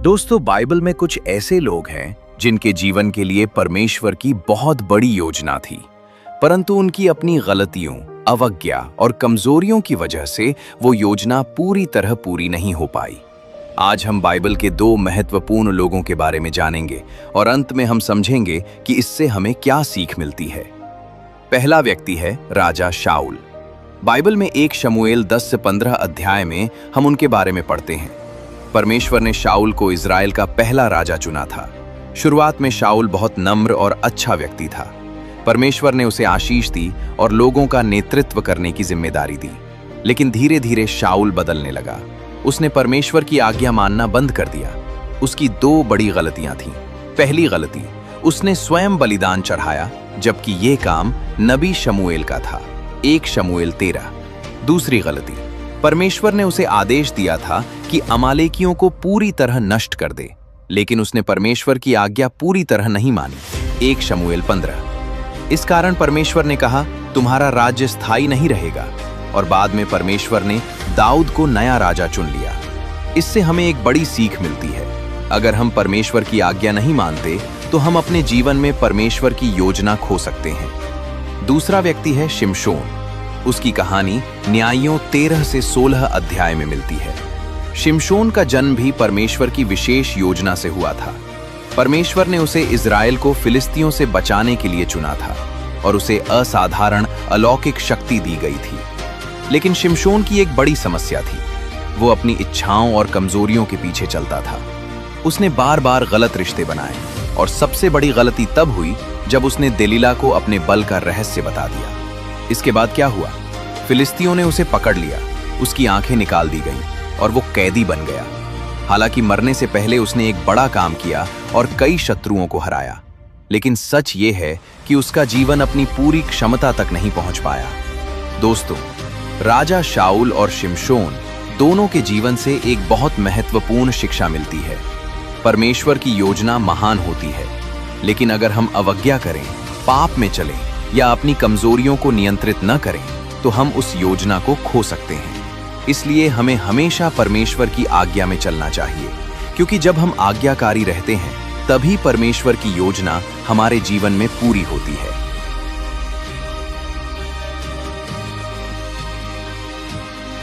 दोस्तों, बाइबल में कुछ ऐसे लोग हैं जिनके जीवन के लिए परमेश्वर की बहुत बड़ी योजना थी, परंतु उनकी अपनी गलतियों, अवज्ञा और कमजोरियों की वजह से वो योजना पूरी तरह पूरी नहीं हो पाई। आज हम बाइबल के दो महत्वपूर्ण लोगों के बारे में जानेंगे और अंत में हम समझेंगे कि इससे हमें क्या सीख मिलती है। पहला व्यक्ति है राजा शाऊल। बाइबल में 1 शमूएल 10 से 15 अध्याय में हम उनके बारे में पढ़ते हैं। परमेश्वर ने शाऊल को इज़राइल का पहला राजा चुना था। शुरुआत में शाऊल बहुत नम्र और अच्छा व्यक्ति था। परमेश्वर ने उसे आशीष दी और लोगों का नेतृत्व करने की जिम्मेदारी दी। लेकिन धीरे धीरे शाऊल बदलने लगा। उसने परमेश्वर की आज्ञा मानना बंद कर दिया। उसकी 2 बड़ी गलतियां थीं। पहली गलती, उसने स्वयं बलिदान चढ़ाया, जबकि ये काम नबी शमूएल का था। 1 शमूएल 13। दूसरी गलती, परमेश्वर ने उसे आदेश दिया था कि अमालेकियों को पूरी तरह नष्ट कर दे, लेकिन उसने परमेश्वर की आज्ञा पूरी तरह नहीं मानी। 1 शमूएल 15। इस कारण परमेश्वर ने कहा, तुम्हारा राज्य स्थायी नहीं रहेगा, और बाद में परमेश्वर ने दाऊद को नया राजा चुन लिया। इससे हमें एक बड़ी सीख मिलती है। अगर हम परमेश्वर की आज्ञा नहीं मानते तो हम अपने जीवन में परमेश्वर की योजना खो सकते हैं। दूसरा व्यक्ति है शिमशोन। उसकी कहानी न्यायियों 13 से 16 अध्याय में मिलती है। शिमशोन का जन्म भी परमेश्वर की विशेष योजना से हुआ था। परमेश्वर ने उसे इज़राइल को फिलिस्तियों से बचाने के लिए चुना था और उसे असाधारण अलौकिक शक्ति दी गई थी। लेकिन शिमशोन की एक बड़ी समस्या थी। वो अपनी इच्छाओं और कमजोरियों के पीछे चलता था। उसने बार बार गलत रिश्ते बनाए और सबसे बड़ी गलती तब हुई जब उसने दलीला को अपने बल का रहस्य बता दिया। इसके बाद क्या हुआ? फिलिस्तियों ने उसे पकड़ लिया, उसकी आंखें निकाल दी गईं और वो कैदी बन गया। हालांकि मरने से पहले उसने एक बड़ा काम किया और कई शत्रुओं को हराया। लेकिन सच ये है कि उसका जीवन अपनी पूरी क्षमता तक नहीं पहुंच पाया। दोस्तों, राजा शाऊल और शिमशोन दोनों के जीवन से एक बहुत महत्वपूर्ण शिक्षा मिलती है। परमेश्वर की योजना महान होती है, लेकिन अगर हम अवज्ञा करें, पाप में चलें या अपनी कमजोरियों को नियंत्रित न करें तो हम उस योजना को खो सकते हैं। इसलिए हमें हमेशा परमेश्वर की आज्ञा में चलना चाहिए, क्योंकि जब हम आज्ञाकारी रहते हैं तभी परमेश्वर की योजना हमारे जीवन में पूरी होती है।